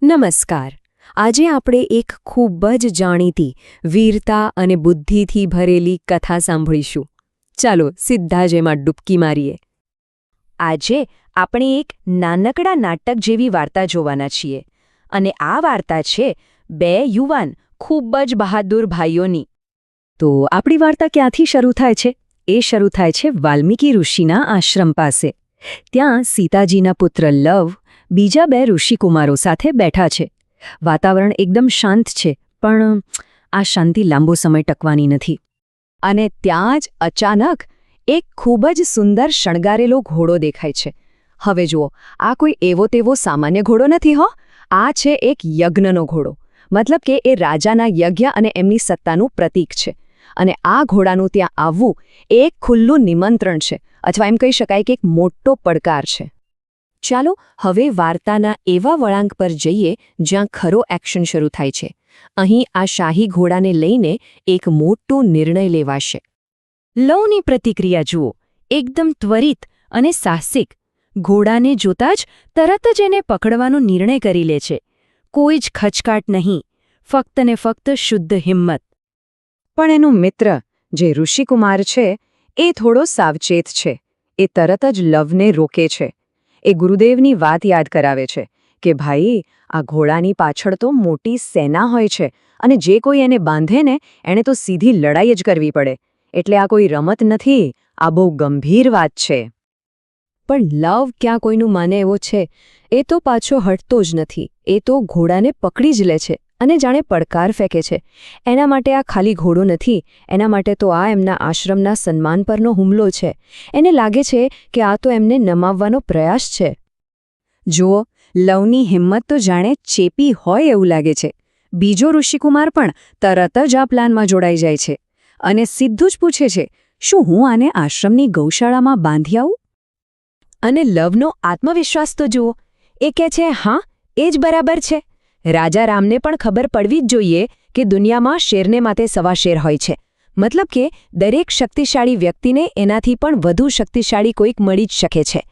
નમસ્કાર. આજે આપણે એક ખૂબ જ જાણીતી વીરતા અને બુદ્ધિથી ભરેલી કથા સાંભળીશું. ચાલો સીધા જ એમાં ડૂબકી મારીએ. આજે આપણે એક નાનકડા નાટક જેવી વાર્તા જોવાના છીએ અને આ વાર્તા છે બે યુવાન ખૂબ જ બહાદુર ભાઈઓની. તો આપણી વાર્તા ક્યાંથી શરૂ થાય છે? એ શરૂ થાય છે વાલ્મીકી ઋષિના આશ્રમ પાસે. ત્યાં સીતાજીના પુત્ર લવ બીજા બે ઋષિકુમારો સાથે બેઠા છે. વાતાવરણ એકદમ શાંત છે, પણ આ શાંતિ લાંબો સમય ટકવાની નથી. અને ત્યાં જ અચાનક એક ખૂબ જ સુંદર શણગારેલો ઘોડો દેખાય છે. હવે જુઓ, આ કોઈ એવો તેવો સામાન્ય ઘોડો નથી હો. આ છે એક યજ્ઞનો ઘોડો. મતલબ કે એ રાજાના યજ્ઞ અને એમની સત્તાનું પ્રતીક છે. અને આ ઘોડાનું ત્યાં આવવું એ એક ખુલ્લું નિમંત્રણ છે, અથવા એમ કહી શકાય કે એક મોટો પડકાર છે. ચાલો હવે વાર્તાના એવા વળાંક પર જઈએ જ્યાં ખરો એક્શન શરૂ થાય છે. અહીં આ શાહી ઘોડાને લઈને એક મોટો નિર્ણય લેવાશે. લવની પ્રતિક્રિયા જુઓ, એકદમ ત્વરિત અને સાહસિક. ઘોડાને જોતાં જ તરત જ એને પકડવાનો નિર્ણય કરી લે છે. કોઈ જ ખચકાટ નહીં, ફક્ત ને ફક્ત શુદ્ધ હિંમત. પણ એનો મિત્ર જે ઋષિકુમાર છે એ થોડો સાવચેત છે. એ તરત જ લવને રોકે છે. એ ગુરુદેવની વાત યાદ કરાવે છે કે ભાઈ, આ ઘોડાની પાછળ તો મોટી સેના હોય છે અને જે કોઈ એને બાંધે ને એણે તો સીધી લડાઈ જ કરવી પડે. એટલે આ કોઈ રમત નથી, આ બહુ ગંભીર વાત છે. પણ લવ ક્યાં કોઈનું માને એવો છે? એ તો પાછો હટતો જ નથી. એ તો ઘોડાને પકડી જ લે છે અને જાણે પડકાર ફેંકે છે. એના માટે આ ખાલી ઘોડો નથી, એના માટે તો આ એમના આશ્રમના સન્માન પરનો હુમલો છે. એને લાગે છે કે આ તો એમને નમાવવાનો પ્રયાસ છે. જુઓ, લવની હિંમત તો જાણે ચેપી હોય એવું લાગે છે. બીજો ઋષિકુમાર પણ તરત જ આ પ્લાનમાં જોડાઈ જાય છે અને સીધું જ પૂછે છે, શું હું આને આશ્રમની ગૌશાળામાં બાંધી આવું? અને લવનો આત્મવિશ્વાસ તો જુઓ. એ કહે છે, હા, એ જ બરાબર છે. રાજા રામને પણ ખબર પડવી જ જોઈએ કે દુનિયામાં શેરને માટે સવા શેર હોય છે. મતલબ કે દરેક શક્તિશાળી વ્યક્તિને એનાથી પણ વધુ શક્તિશાળી કોઈક મળી જ શકે છે.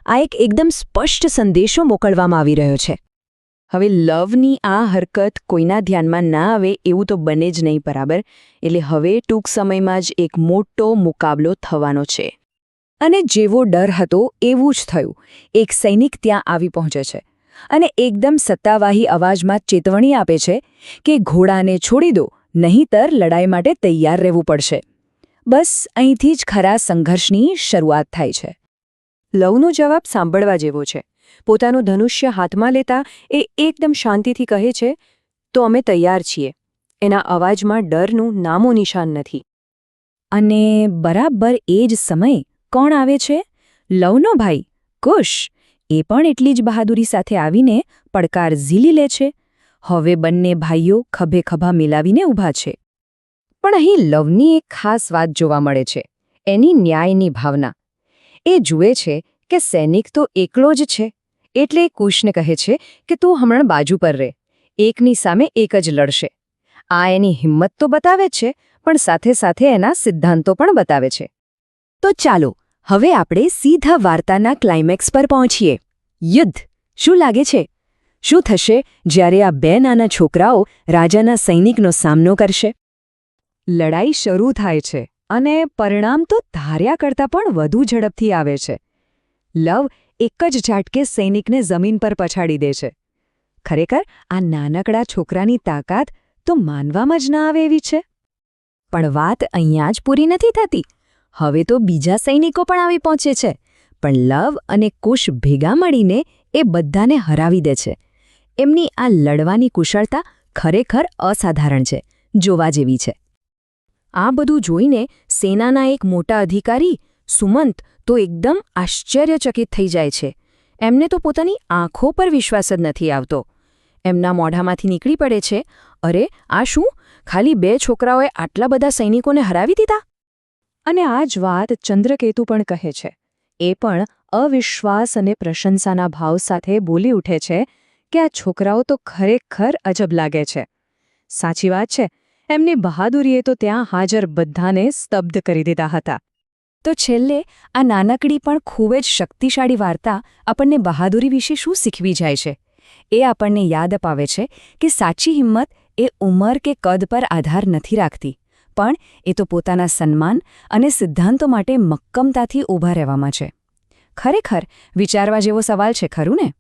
આ એક એકદમ સ્પષ્ટ સંદેશો મોકલવામાં આવી રહ્યો છે. હવે લવની આ હરકત કોઈના ધ્યાનમાં ના આવે એવું તો બને જ નહીં, બરાબર? એટલે હવે ટૂંક સમયમાં જ એક મોટો મુકાબલો થવાનો છે. અને જેવો ડર હતો એવું જ થયું. એક સૈનિક ત્યાં આવી પહોંચે છે અને એકદમ સત્તાવાહી અવાજમાં ચેતવણી આપે છે કે ઘોડાને છોડી દો, નહીંતર લડાઈ માટે તૈયાર રહેવું પડશે. બસ અહીંથી જ ખરા સંઘર્ષની શરૂઆત થાય છે. લવનો જવાબ સાંભળવા જેવો છે. પોતાનું ધનુષ્ય હાથમાં લેતા એ એકદમ શાંતિથી કહે છે, તો અમે તૈયાર છીએ. એના અવાજમાં ડરનું નામો નિશાન નથી. અને બરાબર એ જ સમયે કોણ આવે છે? લવનો ભાઈ કુશ. એ પણ એટલી જ બહાદુરી સાથે આવીને પડકાર ઝીલી લે છે. હવે બંને ભાઈઓ ખભે ખભા મિલાવીને ઊભા છે. પણ અહીં લવની એક ખાસ વાત જોવા મળે છે, એની ન્યાયની ભાવના. એ જુએ છે કે સૈનિક તો એકલો જ છે, એટલે કુશને કહે છે કે તું હમણાં બાજુ પર રહે. એકની સામે એક જ લડશે. આ એની હિંમત તો બતાવે છે, પણ સાથે સાથે એના સિદ્ધાંતો પણ બતાવે છે. તો ચાલો હવે આપણે સીધા વાર્તાના ક્લાઇમેક્સ પર પહોંચીએ. યુદ્ધ. શું લાગે છે? શું થશે જ્યારે આ બે નાના છોકરાઓ રાજાના સૈનિકનો સામનો કરશે? લડાઈ શરૂ થાય છે અને પરિણામ તો ધાર્યા કરતાં પણ વધુ ઝડપથી આવે છે. લવ એક જ ઝાટકે સૈનિકને જમીન પર પછાડી દે છે. ખરેખર આ નાનકડા છોકરાની તાકાત તો માનવામાં જ ના આવે એવી છે. પણ વાત અહીંયા જ પૂરી નથી થતી. હવે તો બીજા સૈનિકો પણ આવી પહોંચે છે. પણ લવ અને કુશ ભેગા મળીને એ બધાને હરાવી દે છે. એમની આ લડવાની કુશળતા ખરેખર અસાધારણ છે, જોવા જેવી છે. આ બધું જોઈને સેનાના એક મોટા અધિકારી સુમંત તો એકદમ આશ્ચર્યચકિત થઈ જાય છે. એમને તો પોતાની આંખો પર વિશ્વાસ જ નથી આવતો. એમના મોઢામાંથી નીકળી પડે છે, અરે આ શું? ખાલી બે છોકરાઓએ આટલા બધા સૈનિકોને હરાવી દીધા? અને આ જ વાત ચંદ્રકેતુ પણ કહે છે. એ પણ અવિશ્વાસ અને પ્રશંસાના ભાવ સાથે બોલી ઉઠે છે કે આ છોકરાઓ તો ખરેખર અજબ લાગે છે. સાચી વાત છે, એમની બહાદુરીએ તો ત્યાં હાજર બધાને સ્તબ્ધ કરી દીધા હતા. તો છેલ્લે આ નાનકડી પણ ખૂબ જ શક્તિશાળી વાર્તા આપણને બહાદુરી વિશે શું શીખવી જાય છે? એ આપણને યાદ અપાવે છે કે સાચી હિંમત એ ઉંમર કે કદ પર આધાર નથી રાખતી, પણ એ તો પોતાના સન્માન અને સિદ્ધાંતો માટે મક્કમતાથી ઊભા રહેવામાં છે. ખરેખર વિચારવા જેવો સવાલ છે, ખરું ને?